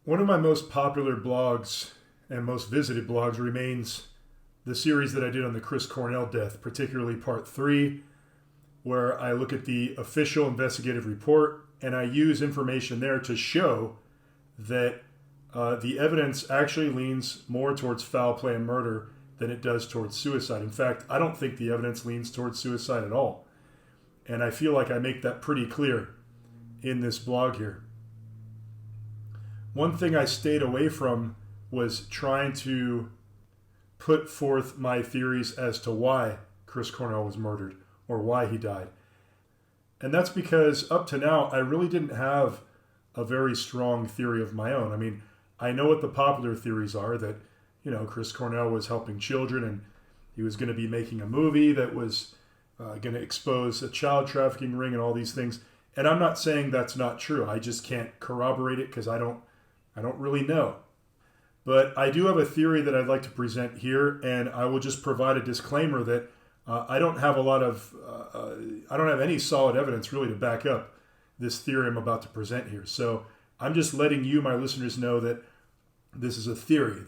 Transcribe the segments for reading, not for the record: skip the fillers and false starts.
One of my most popular blogs and most visited blogs remains the series that I did on the Chris Cornell death, particularly part 3, where I look at the official investigative report and I use information there to show that the evidence actually leans more towards foul play and murder than it does towards suicide. In fact, I don't think the evidence leans towards suicide at all. And I feel like I make that pretty clear in this blog here. One thing I stayed away from was trying to put forth my theories as to why Chris Cornell was murdered or why he died. And that's because up to now, I really didn't have a very strong theory of my own. I mean, I know what the popular theories are, that, Chris Cornell was helping children and he was going to be making a movie that was going to expose a child trafficking ring and all these things. And I'm not saying that's not true. I just can't corroborate it because I don't really know. But I do have a theory that I'd like to present here, and I will just provide a disclaimer that I don't have any solid evidence really to back up this theory I'm about to present here. So I'm just letting you, my listeners, know that this is a theory.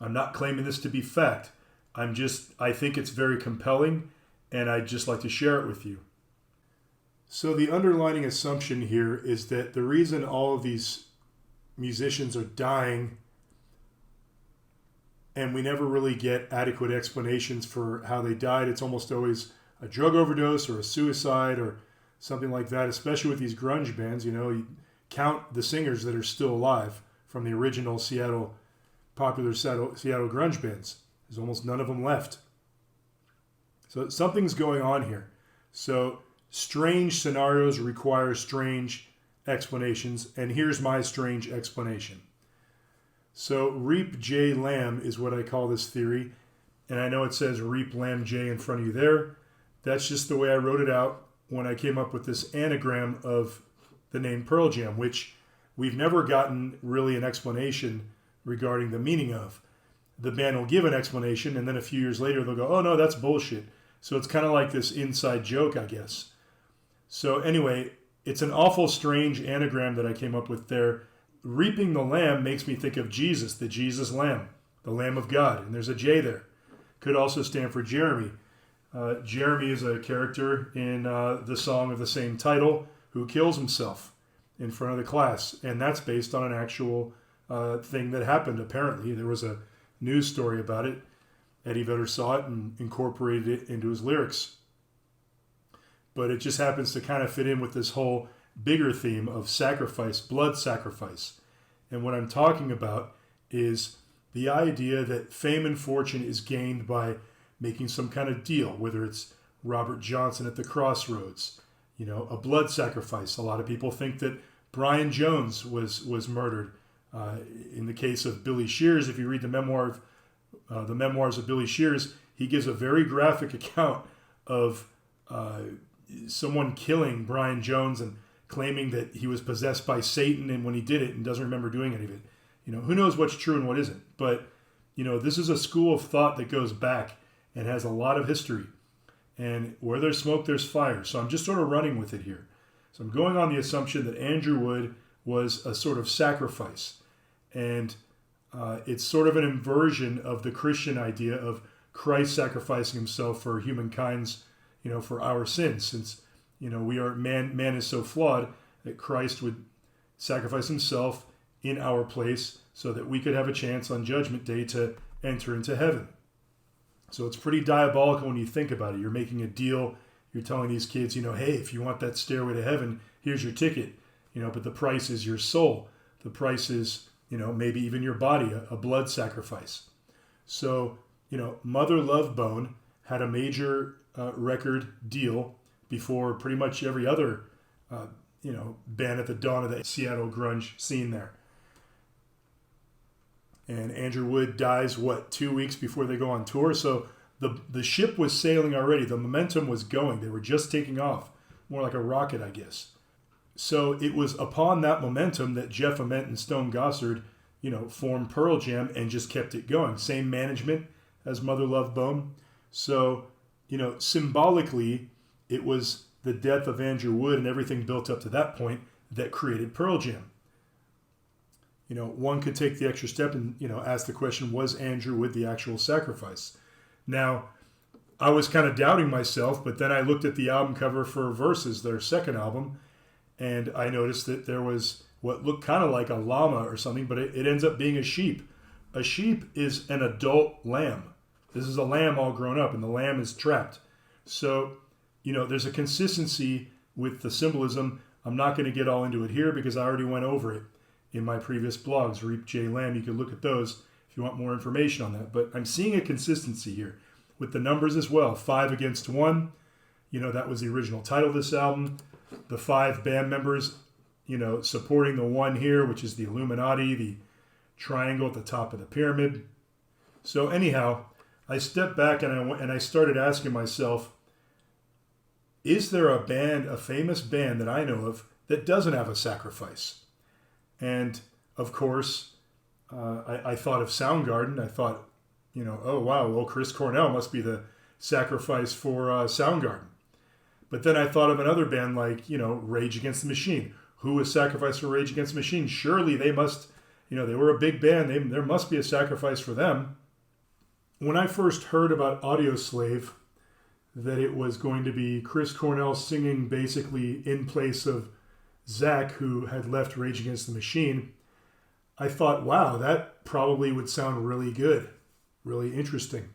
I'm not claiming this to be fact. I think it's very compelling, and I'd just like to share it with you. So the underlying assumption here is that the reason all of these musicians are dying and we never really get adequate explanations for how they died, it's almost always a drug overdose or a suicide or something like that, especially with these grunge bands. You count the singers that are still alive from the original popular Seattle grunge bands. There's almost none of them left. So something's going on here. So strange scenarios require strange explanations, and here's my strange explanation. So Reap J Lamb is what I call this theory, and I know it says Reap Lamb J in front of you there. That's just the way I wrote it out when I came up with this anagram of the name Pearl Jam, which we've never gotten really an explanation regarding the meaning of. The band will give an explanation, and then a few years later they'll go, oh no, that's bullshit. So it's kind of like this inside joke, I guess. So anyway, it's an awful strange anagram that I came up with there. Reaping the lamb makes me think of Jesus, the Jesus Lamb, the Lamb of God, and there's a J there. Could also stand for Jeremy. Jeremy is a character in the song of the same title who kills himself in front of the class, and that's based on an actual thing that happened, apparently. There was a news story about it. Eddie Vedder saw it and incorporated it into his lyrics. But it just happens to kind of fit in with this whole bigger theme of sacrifice, blood sacrifice. And what I'm talking about is the idea that fame and fortune is gained by making some kind of deal, whether it's Robert Johnson at the Crossroads, a blood sacrifice. A lot of people think that Brian Jones was murdered. In the case of Billy Shears, if you read the memoirs of Billy Shears, he gives a very graphic account of someone killing Brian Jones and claiming that he was possessed by Satan, and when he did it and doesn't remember doing any of it. Who knows what's true and what isn't. But, this is a school of thought that goes back and has a lot of history. And where there's smoke, there's fire. So I'm just sort of running with it here. So I'm going on the assumption that Andrew Wood was a sort of sacrifice. And it's sort of an inversion of the Christian idea of Christ sacrificing himself for humankind's, for our sins. Since, we are man is so flawed that Christ would sacrifice himself in our place so that we could have a chance on Judgment Day to enter into heaven. So it's pretty diabolical when you think about it. You're making a deal. You're telling these kids, hey, if you want that stairway to heaven, here's your ticket. But the price is your soul. The price is, maybe even your body, a blood sacrifice. So, Mother Love Bone had a major record deal before pretty much every other, band at the dawn of the Seattle grunge scene there. And Andrew Wood dies, 2 weeks before they go on tour? So the ship was sailing already. The momentum was going. They were just taking off. More like a rocket, I guess. So it was upon that momentum that Jeff Ament and Stone Gossard, formed Pearl Jam and just kept it going. Same management as Mother Love Bone. So, symbolically, it was the death of Andrew Wood and everything built up to that point that created Pearl Jam. one could take the extra step and, ask the question, was Andrew with the actual sacrifice? Now, I was kind of doubting myself, but then I looked at the album cover for Versus, their second album, and I noticed that there was what looked kind of like a llama or something, but it ends up being a sheep. A sheep is an adult lamb. This is a lamb all grown up, and the lamb is trapped. So, there's a consistency with the symbolism. I'm not going to get all into it here because I already went over it in my previous blogs, R.J.L. You can look at those if you want more information on that. But I'm seeing a consistency here with the numbers as well. 5 against 1. That was the original title of this album. The 5 band members, supporting the 1 here, which is the Illuminati, the triangle at the top of the pyramid. So anyhow, I stepped back and I started asking myself, is there a famous band that I know of that doesn't have a sacrifice? And of course, I thought of Soundgarden. I thought, oh wow, well, Chris Cornell must be the sacrifice for Soundgarden. But then I thought of another band like, Rage Against the Machine. Who was sacrificed for Rage Against the Machine? Surely they must, they were a big band. There must be a sacrifice for them. When I first heard about Audioslave, that it was going to be Chris Cornell singing basically in place of Zach, who had left Rage Against the Machine, I thought, wow, that probably would sound really good, really interesting.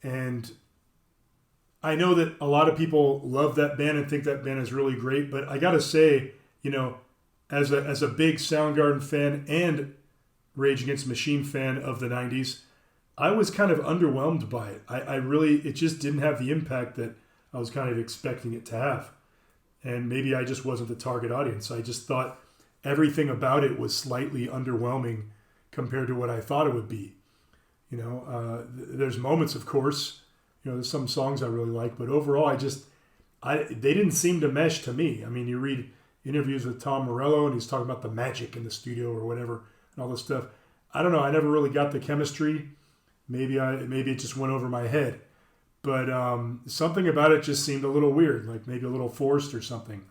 And I know that a lot of people love that band and think that band is really great, but I got to say, as a big Soundgarden fan and Rage Against the Machine fan of the 90s, I was kind of underwhelmed by it. It just didn't have the impact that I was kind of expecting it to have. And maybe I just wasn't the target audience. I just thought everything about it was slightly underwhelming compared to what I thought it would be. There's moments, of course, there's some songs I really like, but overall, they didn't seem to mesh to me. I mean, you read interviews with Tom Morello and he's talking about the magic in the studio or whatever and all this stuff. I don't know. I never really got the chemistry. Maybe it just went over my head, but something about it just seemed a little weird, like maybe a little forced or something.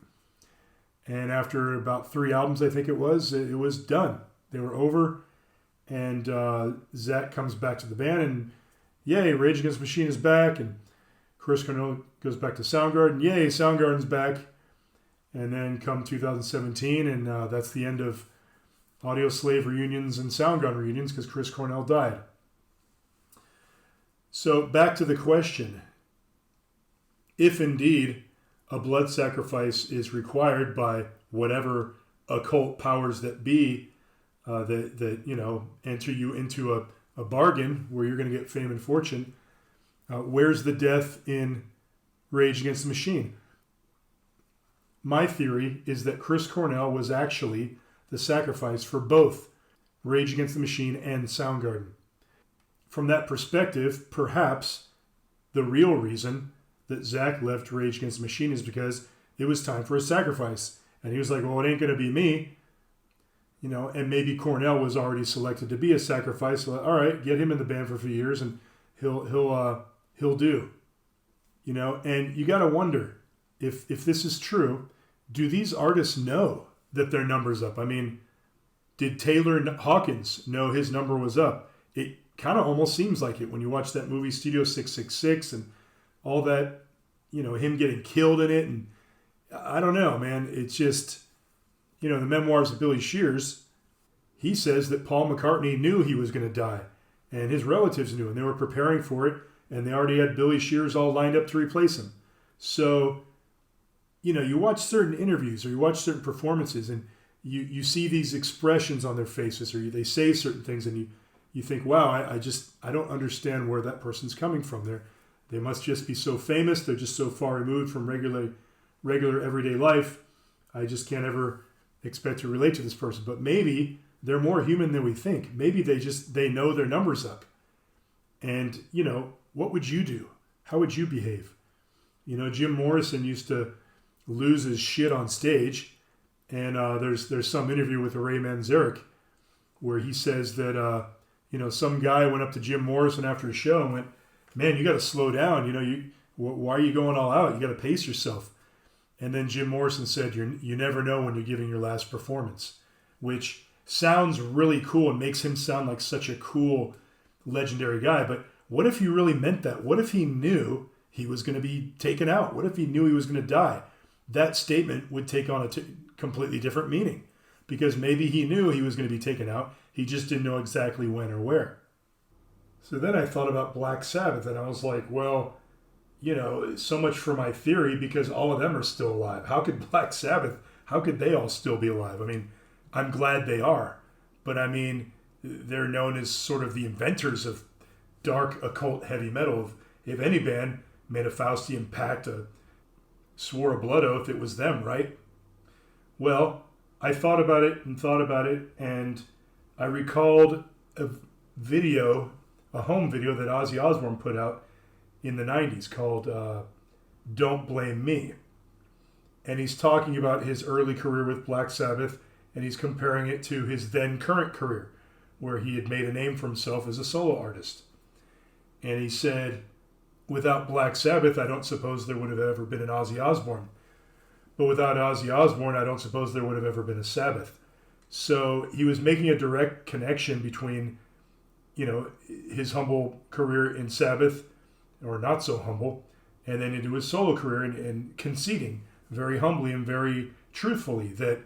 And after about 3 albums, I think it was done. They were over, and Zach comes back to the band, and yay, Rage Against the Machine is back, and Chris Cornell goes back to Soundgarden. Yay, Soundgarden's back. And then come 2017, and that's the end of Audioslave reunions and Soundgarden reunions because Chris Cornell died. So back to the question. If indeed a blood sacrifice is required by whatever occult powers that be that enter you into a bargain where you're going to get fame and fortune, where's the death in Rage Against the Machine? My theory is that Chris Cornell was actually the sacrifice for both Rage Against the Machine and Soundgarden. From that perspective, perhaps the real reason that Zach left Rage Against the Machine is because it was time for a sacrifice. And he was like, well, it ain't going to be me. And maybe Cornell was already selected to be a sacrifice. So, all right, get him in the band for a few years and he'll do. And you got to wonder, if this is true, do these artists know that their number's up? I mean, did Taylor Hawkins know his number was up? It kind of almost seems like it when you watch that movie Studio 666 and all that, him getting killed in it. And I don't know, man. It's just, the memoirs of Billy Shears, he says that Paul McCartney knew he was going to die and his relatives knew, and they were preparing for it, and they already had Billy Shears all lined up to replace him. So, you watch certain interviews or you watch certain performances and you see these expressions on their faces or they say certain things and you think, wow, I don't understand where that person's coming from. They must just be so famous. They're just so far removed from regular everyday life. I just can't ever expect to relate to this person. But maybe they're more human than we think. Maybe they know their number's up. And, what would you do? How would you behave? Jim Morrison used to lose his shit on stage. And there's some interview with Ray Manzarek where he says that, some guy went up to Jim Morrison after a show and went, man, you got to slow down. Why are you going all out? You got to pace yourself. And then Jim Morrison said, you never know when you're giving your last performance, which sounds really cool and makes him sound like such a cool, legendary guy. But what if he really meant that? What if he knew he was going to be taken out? What if he knew he was going to die? That statement would take on a completely different meaning, because maybe he knew he was going to be taken out. He just didn't know exactly when or where. So then I thought about Black Sabbath, and I was like, well, so much for my theory, because all of them are still alive. How could Black Sabbath, how could they all still be alive? I mean, I'm glad they are. But I mean, they're known as sort of the inventors of dark occult heavy metal. If any band made a Faustian pact, swore a blood oath, it was them, right? Well, I thought about it, and I recalled a home video that Ozzy Osbourne put out in the 90s called Don't Blame Me. And he's talking about his early career with Black Sabbath, and he's comparing it to his then current career, where he had made a name for himself as a solo artist. And he said, without Black Sabbath, I don't suppose there would have ever been an Ozzy Osbourne. But without Ozzy Osbourne, I don't suppose there would have ever been a Sabbath. So he was making a direct connection between, his humble career in Sabbath, or not so humble, and then into his solo career, and conceding very humbly and very truthfully that,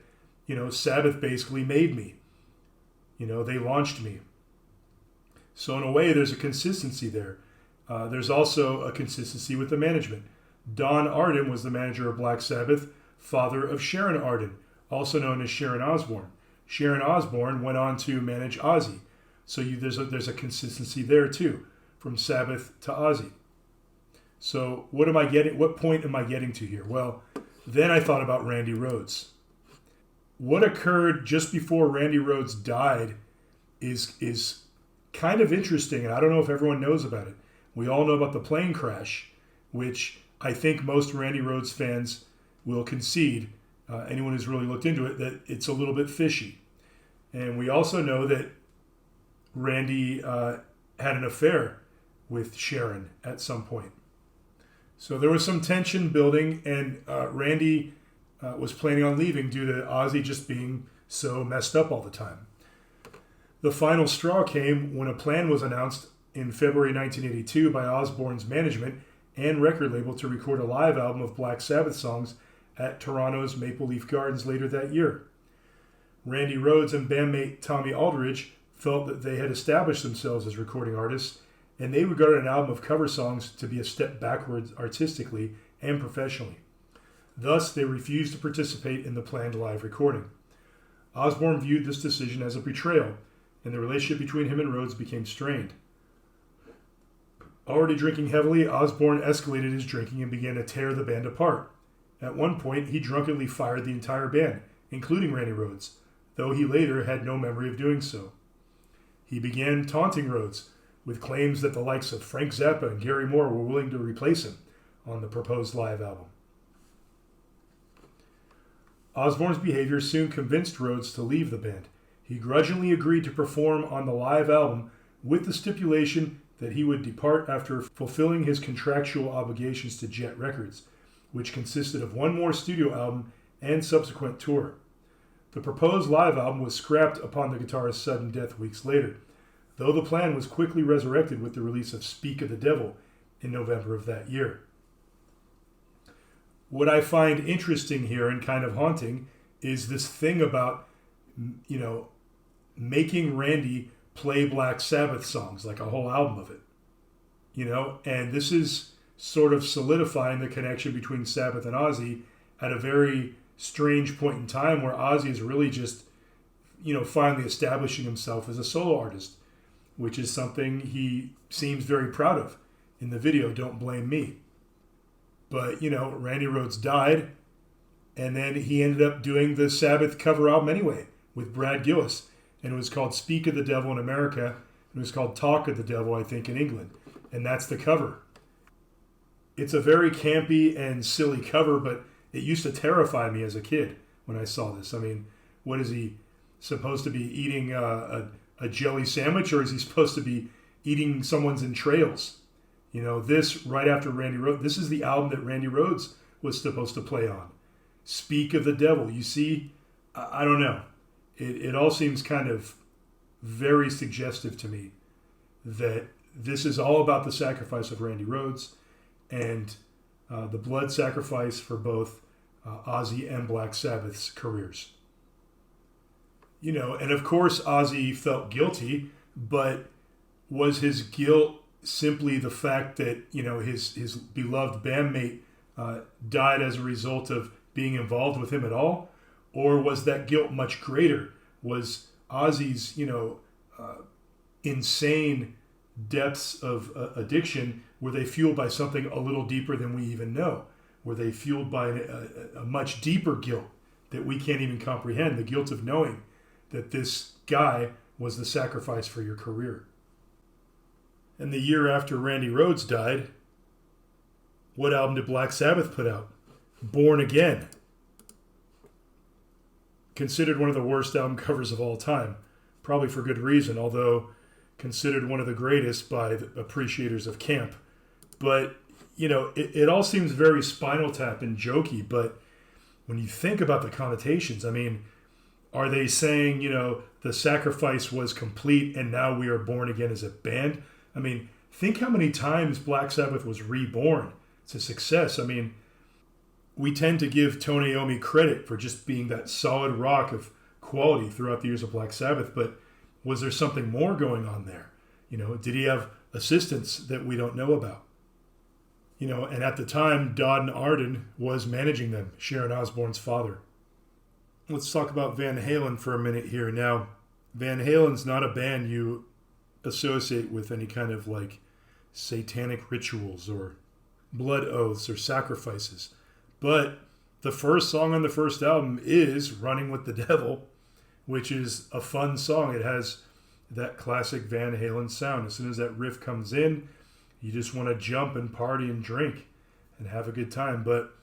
Sabbath basically made me. They launched me. So in a way, there's a consistency there. There's also a consistency with the management. Don Arden was the manager of Black Sabbath, father of Sharon Arden, also known as Sharon Osbourne. Sharon Osbourne went on to manage Ozzy. So there's a consistency there too, from Sabbath to Ozzy. So what point am I getting to here? Well, then I thought about Randy Rhoads. What occurred just before Randy Rhoads died is kind of interesting, and I don't know if everyone knows about it. We all know about the plane crash, which I think most Randy Rhoads fans will concede, anyone who's really looked into it, that it's a little bit fishy. And we also know that Randy had an affair with Sharon at some point. So there was some tension building, and Randy was planning on leaving due to Ozzy just being so messed up all the time. The final straw came when a plan was announced in February 1982 by Osbourne's management and record label to record a live album of Black Sabbath songs at Toronto's Maple Leaf Gardens later that year. Randy Rhoads and bandmate Tommy Aldridge felt that they had established themselves as recording artists, and they regarded an album of cover songs to be a step backwards artistically and professionally. Thus, they refused to participate in the planned live recording. Osbourne viewed this decision as a betrayal, and the relationship between him and Rhoads became strained. Already drinking heavily, Osbourne escalated his drinking and began to tear the band apart. At one point, he drunkenly fired the entire band, including Randy Rhoads, though he later had no memory of doing so. He began taunting Rhoads with claims that the likes of Frank Zappa and Gary Moore were willing to replace him on the proposed live album. Osbourne's behavior soon convinced Rhoads to leave the band. He grudgingly agreed to perform on the live album with the stipulation that he would depart after fulfilling his contractual obligations to Jet Records, which consisted of one more studio album and subsequent tour. The proposed live album was scrapped upon the guitarist's sudden death weeks later, though the plan was quickly resurrected with the release of Speak of the Devil in November of that year. What I find interesting here and kind of haunting is this thing about, making Randy play Black Sabbath songs, like a whole album of it. And this is sort of solidifying the connection between Sabbath and Ozzy at a very strange point in time where Ozzy is really just, finally establishing himself as a solo artist, which is something he seems very proud of in the video, Don't Blame Me. But, Randy Rhoads died, and then he ended up doing the Sabbath cover album anyway with Brad Gillis, and it was called Speak of the Devil in America, and it was called Talk of the Devil, I think, in England, and that's the cover. It's a very campy and silly cover, but it used to terrify me as a kid when I saw this. I mean, what is he supposed to be eating, a jelly sandwich, or is he supposed to be eating someone's entrails? This right after Randy Rhoads, this is the album that Randy Rhoads was supposed to play on. Speak of the Devil. You see, I don't know. it all seems kind of very suggestive to me that this is all about the sacrifice of Randy Rhoads and the blood sacrifice for both Ozzy and Black Sabbath's careers. You know, and of course Ozzy felt guilty, but was his guilt simply the fact that, you know, his beloved bandmate died as a result of being involved with him at all? Or was that guilt much greater? Was Ozzy's, you know, insane depths of addiction, were they fueled by something a little deeper than we even know? Were they fueled by a much deeper guilt that we can't even comprehend? The guilt of knowing that this guy was the sacrifice for your career. And the year after Randy Rhoads died, what album did Black Sabbath put out? Born Again. Considered one of the worst album covers of all time. Probably for good reason, although considered one of the greatest by the appreciators of camp. But, you know, it all seems very Spinal Tap and jokey, but when you think about the connotations, I mean, are they saying, you know, the sacrifice was complete and now we are born again as a band? I mean, think how many times Black Sabbath was reborn. It's a success. I mean, we tend to give Tony Iommi credit for just being that solid rock of quality throughout the years of Black Sabbath, but was there something more going on there? You know, did he have assistants that we don't know about? You know, and at the time, Dodden Arden was managing them, Sharon Osbourne's father. Let's talk about Van Halen for a minute here. Now, Van Halen's not a band you associate with any kind of like satanic rituals or blood oaths or sacrifices. But the first song on the first album is Running with the Devil, which is a fun song. It has that classic Van Halen sound. As soon as that riff comes in, you just want to jump and party and drink and have a good time. But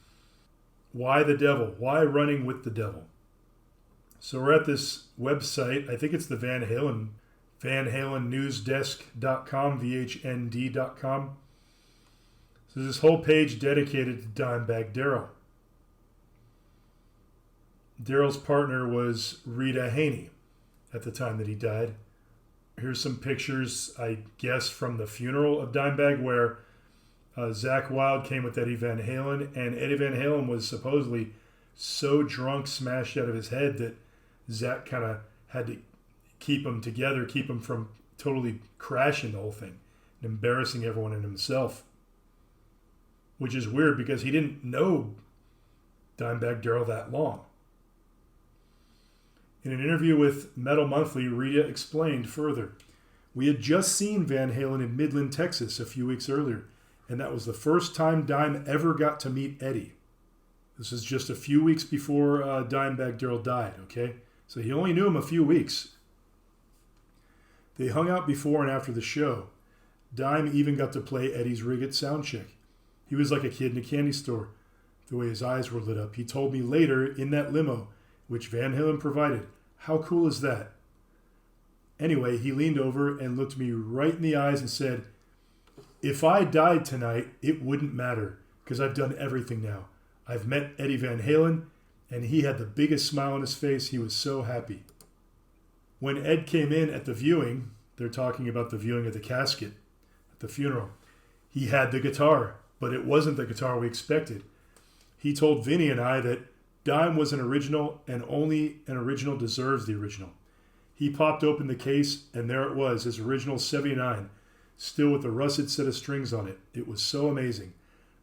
why the devil? Why Running with the Devil? So we're at this website. I think it's the Van Halen newsdesk.com, VHND.com. So there's this whole page dedicated to Dimebag Darrell. Darrell's partner was Rita Haney at the time that he died. Here's some pictures, I guess, from the funeral of Dimebag, where Zakk Wylde came with Eddie Van Halen, and Eddie Van Halen was supposedly so drunk, smashed out of his head, that Zakk kind of had to keep him together, keep him from totally crashing the whole thing and embarrassing everyone and himself. Which is weird because he didn't know Dimebag Darrell that long. In an interview with Metal Monthly, Rita explained further, "We had just seen Van Halen in Midland, Texas a few weeks earlier, and that was the first time Dime ever got to meet Eddie." This is just a few weeks before Dimebag Darrell died, okay? So he only knew him a few weeks. They hung out before and after the show. Dime even got to play Eddie's rig at Soundcheck. He was like a kid in a candy store, the way his eyes were lit up. He told me later in that limo, which Van Halen provided. How cool is that? Anyway, he leaned over and looked me right in the eyes and said, "If I died tonight, it wouldn't matter because I've done everything now. I've met Eddie Van Halen, and he had the biggest smile on his face. He was so happy." When Ed came in at the viewing, they're talking about the viewing of the casket at the funeral, he had the guitar, but it wasn't the guitar we expected. He told Vinny and I that Dime was an original, and only an original deserves the original. He popped open the case, and there it was, his original 79, still with the rusted set of strings on it. It was so amazing.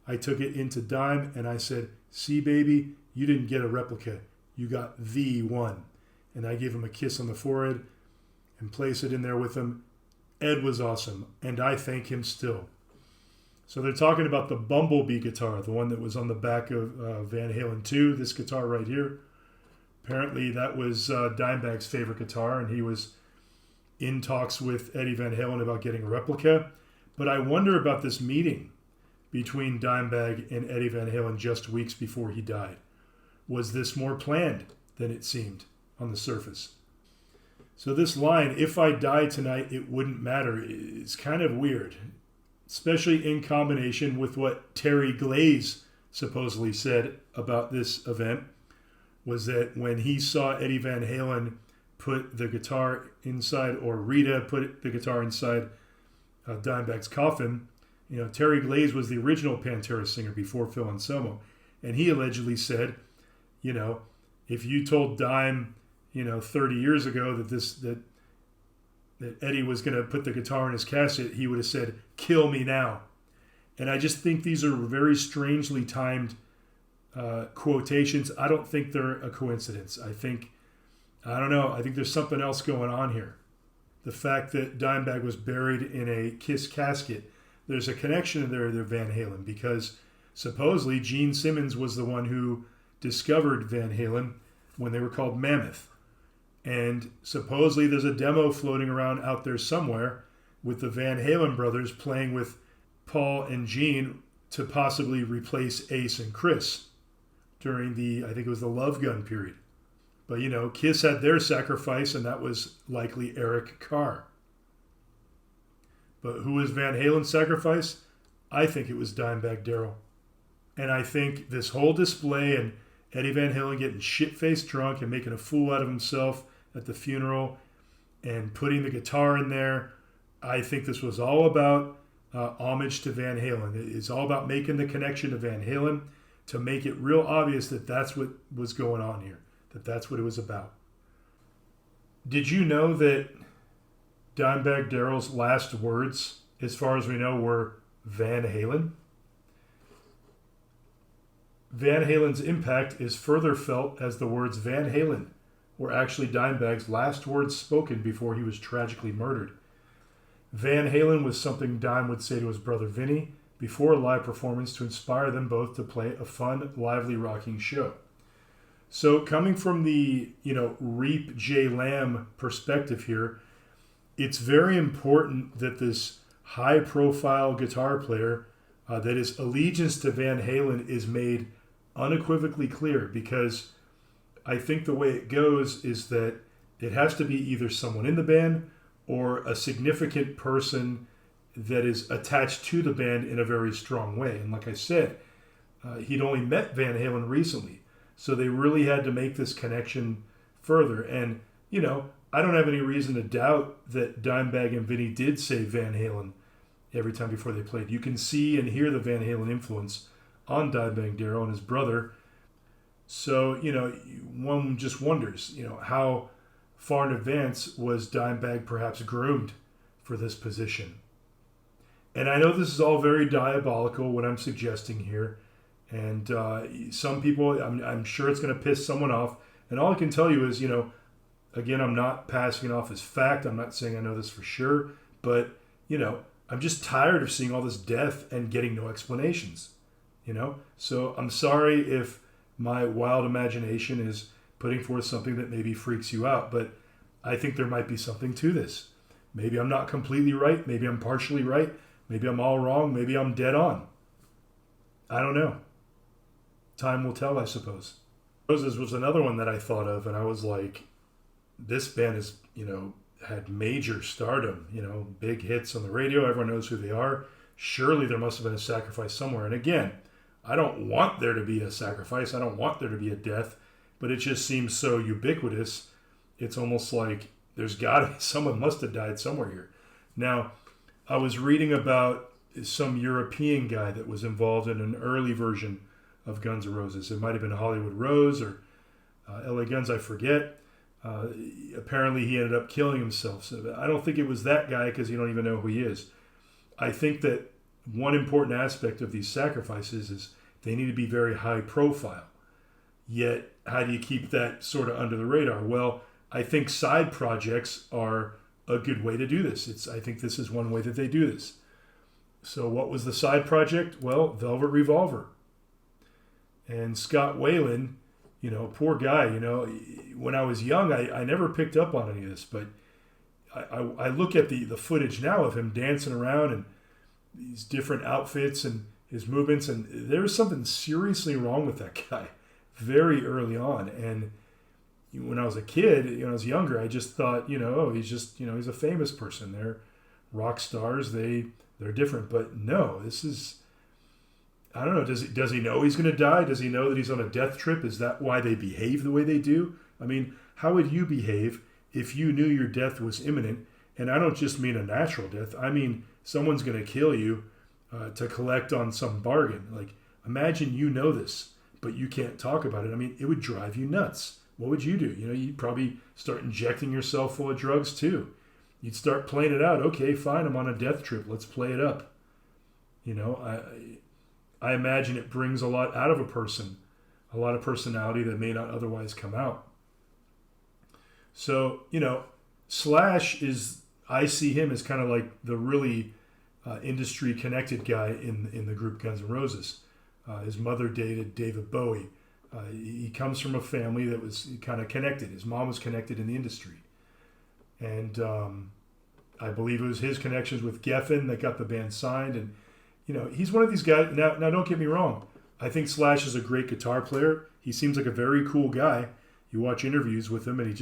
I took it into Dime, and I said, "See, baby, you didn't get a replica. You got the one." And I gave him a kiss on the forehead and placed it in there with him. Ed was awesome, and I thank him still. So they're talking about the Bumblebee guitar, the one that was on the back of Van Halen 2, this guitar right here. Apparently that was Dimebag's favorite guitar, and he was in talks with Eddie Van Halen about getting a replica. But I wonder about this meeting between Dimebag and Eddie Van Halen just weeks before he died. Was this more planned than it seemed on the surface? So this line, "If I die tonight, it wouldn't matter," is kind of weird, especially in combination with what Terry Glaze supposedly said about this event, was that when he saw Eddie Van Halen put the guitar inside, or Rita put the guitar inside Dimebag's coffin. Terry Glaze was the original Pantera singer before Phil Anselmo, and he allegedly said, if you told Dime, 30 years ago that Eddie was going to put the guitar in his casket, he would have said, "Kill me now." And I just think these are very strangely timed quotations. I don't think they're a coincidence. I think there's something else going on here. The fact that Dimebag was buried in a Kiss casket, there's a connection there to Van Halen, because supposedly Gene Simmons was the one who discovered Van Halen when they were called Mammoth. And supposedly there's a demo floating around out there somewhere with the Van Halen brothers playing with Paul and Gene to possibly replace Ace and Chris during I think it was the Love Gun period. But, Kiss had their sacrifice, and that was likely Eric Carr. But who was Van Halen's sacrifice? I think it was Dimebag Darrell. And I think this whole display and Eddie Van Halen getting shit-faced drunk and making a fool out of himself at the funeral and putting the guitar in there, I think this was all about homage to Van Halen. It's all about making the connection to Van Halen to make it real obvious that that's what was going on here, that that's what it was about. Did you know that Dimebag Darrell's last words, as far as we know, were Van Halen? Van Halen's impact is further felt as the words Van Halen were actually Dimebag's last words spoken before he was tragically murdered. Van Halen was something Dime would say to his brother Vinny before a live performance to inspire them both to play a fun, lively, rocking show. So coming from the, Reap J. Lamb perspective here, it's very important that this high-profile guitar player, that his allegiance to Van Halen is made unequivocally clear, because I think the way it goes is that it has to be either someone in the band or a significant person that is attached to the band in a very strong way. And like I said, he'd only met Van Halen recently, so they really had to make this connection further. And, I don't have any reason to doubt that Dimebag and Vinny did say Van Halen every time before they played. You can see and hear the Van Halen influence on Dimebag Darrell and his brother. So, one just wonders, how far in advance was Dimebag perhaps groomed for this position? And I know this is all very diabolical, what I'm suggesting here. And some people, I'm sure it's going to piss someone off. And all I can tell you is, again, I'm not passing it off as fact. I'm not saying I know this for sure. But, I'm just tired of seeing all this death and getting no explanations. So I'm sorry if my wild imagination is putting forth something that maybe freaks you out. But I think there might be something to this. Maybe I'm not completely right. Maybe I'm partially right. Maybe I'm all wrong. Maybe I'm dead on. I don't know. Time will tell, I suppose. Roses was another one that I thought of, and I was like, this band has, had major stardom, big hits on the radio. Everyone knows who they are. Surely there must have been a sacrifice somewhere. And again, I don't want there to be a sacrifice. I don't want there to be a death, but it just seems so ubiquitous. It's almost like someone must have died somewhere here. Now, I was reading about some European guy that was involved in an early version of Guns N' Roses. It might have been Hollywood Rose or LA Guns, I forget. Apparently he ended up killing himself. So I don't think it was that guy, because you don't even know who he is. I think that one important aspect of these sacrifices is they need to be very high profile. Yet, how do you keep that sort of under the radar? Well, I think side projects are a good way to do this. I think this is one way that they do this. So what was the side project? Well, Velvet Revolver. And Scott Weiland, poor guy, when I was young, I never picked up on any of this, but I look at the footage now of him dancing around and these different outfits and his movements, and there was something seriously wrong with that guy very early on. And when I was a kid, when I was younger, I just thought, he's a famous person. They're rock stars. They're different. But no, this is, I don't know. Does he know he's going to die? Does he know that he's on a death trip? Is that why they behave the way they do? I mean, how would you behave if you knew your death was imminent, and I don't just mean a natural death, I mean someone's going to kill you to collect on some bargain. Like, imagine you know this, but you can't talk about it. I mean, it would drive you nuts. What would you do? You'd probably start injecting yourself full of drugs too. You'd start playing it out. Okay, fine, I'm on a death trip. Let's play it up. I imagine it brings a lot out of a person, a lot of personality that may not otherwise come out. So, Slash I see him as kind of like the really industry connected guy in the group Guns N' Roses. His mother dated David Bowie. He comes from a family that was kind of connected. His mom was connected in the industry. And I believe it was his connections with Geffen that got the band signed. And, he's one of these guys. Now, don't get me wrong. I think Slash is a great guitar player. He seems like a very cool guy. You watch interviews with him, and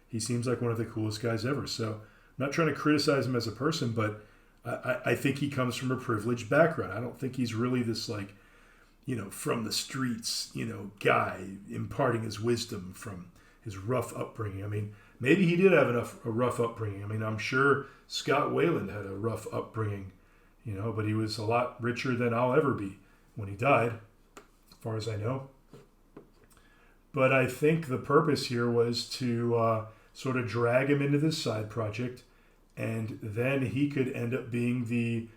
he seems like one of the coolest guys ever. So I'm not trying to criticize him as a person, but I think he comes from a privileged background. I don't think he's really this, like, from the streets, guy imparting his wisdom from his rough upbringing. I mean, maybe he did have a rough upbringing. I mean, I'm sure Scott Weiland had a rough upbringing, but he was a lot richer than I'll ever be when he died, as far as I know. But I think the purpose here was to sort of drag him into this side project, and then he could end up being the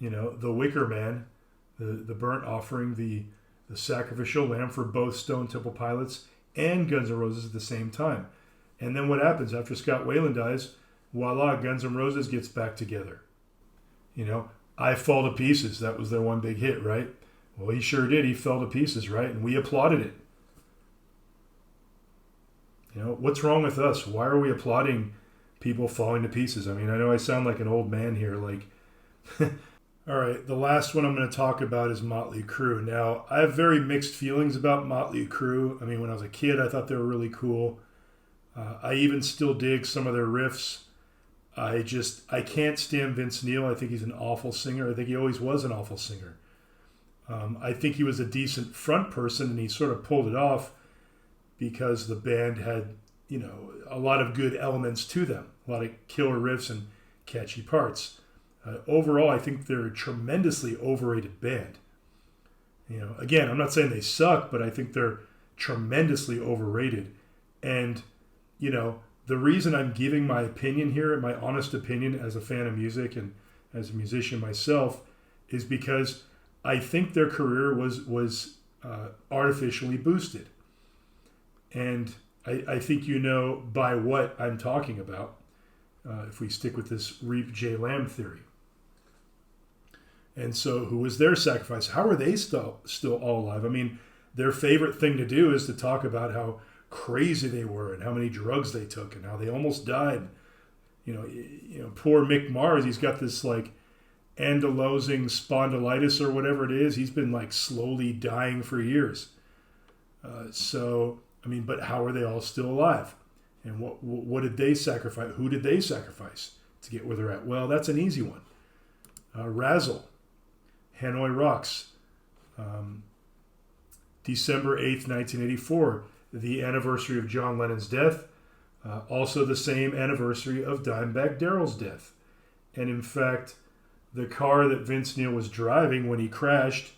wicker man, the burnt offering, the sacrificial lamb for both Stone Temple Pilots and Guns N' Roses at the same time. And then what happens after Scott Weiland dies? Voila, Guns N' Roses gets back together. I Fall to Pieces, that was their one big hit, right? Well, he sure did. He fell to pieces, right? And we applauded it. What's wrong with us? Why are we applauding people falling to pieces? I mean, I know I sound like an old man here, like... All right, the last one I'm going to talk about is Motley Crue. Now, I have very mixed feelings about Motley Crue. I mean, when I was a kid, I thought they were really cool. I even still dig some of their riffs. I can't stand Vince Neil. I think he's an awful singer. I think he always was an awful singer. I think he was a decent front person, and he sort of pulled it off because the band had, a lot of good elements to them, a lot of killer riffs and catchy parts. Overall, I think they're a tremendously overrated band. Again, I'm not saying they suck, but I think they're tremendously overrated. And, the reason I'm giving my opinion here, my honest opinion as a fan of music and as a musician myself, is because I think their career was artificially boosted. And I think by what I'm talking about, if we stick with this Reap J. Lamb theory. And so who was their sacrifice? How are they still all alive? I mean, their favorite thing to do is to talk about how crazy they were and how many drugs they took and how they almost died. Poor Mick Mars, he's got this like ankylosing spondylitis or whatever it is. He's been like slowly dying for years. But how are they all still alive? And what did they sacrifice? Who did they sacrifice to get where they're at? Well, that's an easy one. Razzle, Hanoi Rocks, December 8th, 1984, the anniversary of John Lennon's death, also the same anniversary of Dimebag Darrell's death. And in fact, the car that Vince Neil was driving when he crashed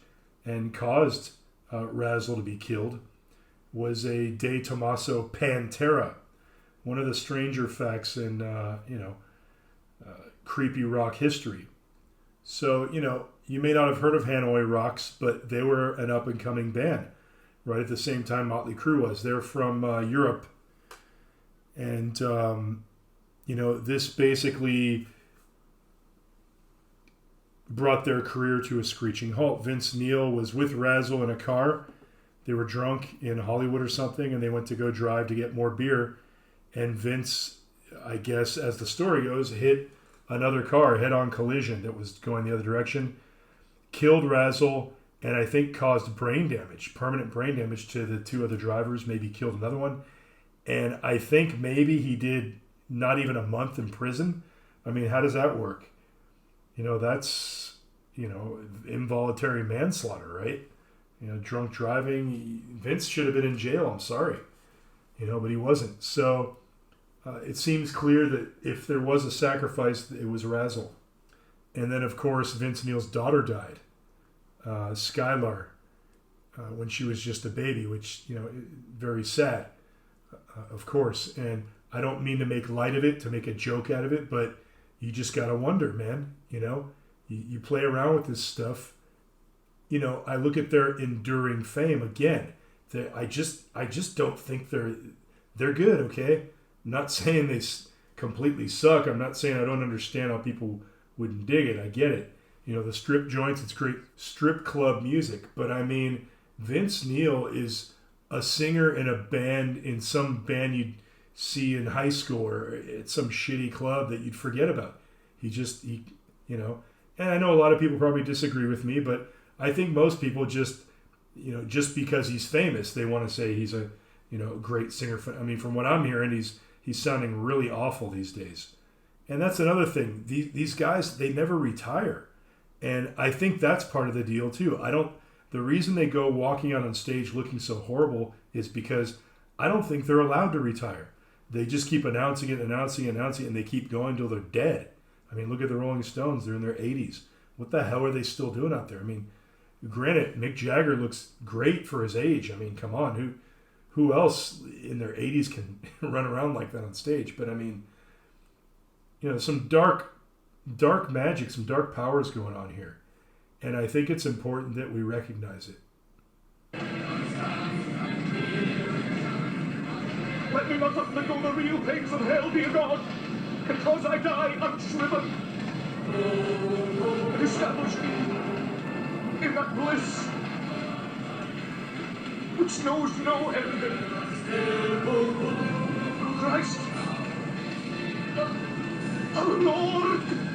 and caused Razzle to be killed was a De Tomaso Pantera, one of the stranger facts in, creepy rock history. So, you may not have heard of Hanoi Rocks, but they were an up-and-coming band right at the same time Motley Crue was. They're from Europe. And, this basically brought their career to a screeching halt. Vince Neil was with Razzle in a car. They were drunk in Hollywood or something, and they went to go drive to get more beer. And Vince, I guess, as the story goes, hit another car, head-on collision that was going the other direction, killed Razzle, and I think caused brain damage, permanent brain damage to the two other drivers, maybe killed another one. And I think maybe he did not even a month in prison. I mean, how does that work? That's, involuntary manslaughter, right? Drunk driving. Vince should have been in jail, I'm sorry. But he wasn't. So, it seems clear that if there was a sacrifice, it was Razzle. And then, of course, Vince Neil's daughter died, Skylar, when she was just a baby, which, you know, very sad, of course. And I don't mean to make light of it, to make a joke out of it, but you just got to wonder, man, you know, you play around with this stuff. You know, I look at their enduring fame again. I just don't think they're good, okay? I'm not saying they completely suck. I'm not saying I don't understand how people wouldn't dig it. I get it. You know, the strip joints, it's great strip club music. But I mean, Vince Neil is a singer in a band, in some band you'd see in high school or at some shitty club that you'd forget about. He you know, and I know a lot of people probably disagree with me, but I think most people just, you know, just because he's famous, they want to say he's a, you know, great singer. I mean, from what I'm hearing, he's sounding really awful these days. And that's another thing. These guys, they never retire. And I think that's part of the deal too. The reason they go walking out on stage looking so horrible is because I don't think they're allowed to retire. They just keep announcing it, and they keep going till they're dead. I mean, look at the Rolling Stones. They're in their 80s. What the hell are they still doing out there? I mean, granted, Mick Jagger looks great for his age. I mean, come on. Who else in their 80s can run around like that on stage? But I mean, you know, some dark magic, some dark powers going on here. And I think it's important that we recognize it. Let me not undergo the real pains of hell, dear God, because I die unshriven. Establish me in that bliss which knows no end. Christ, our Lord.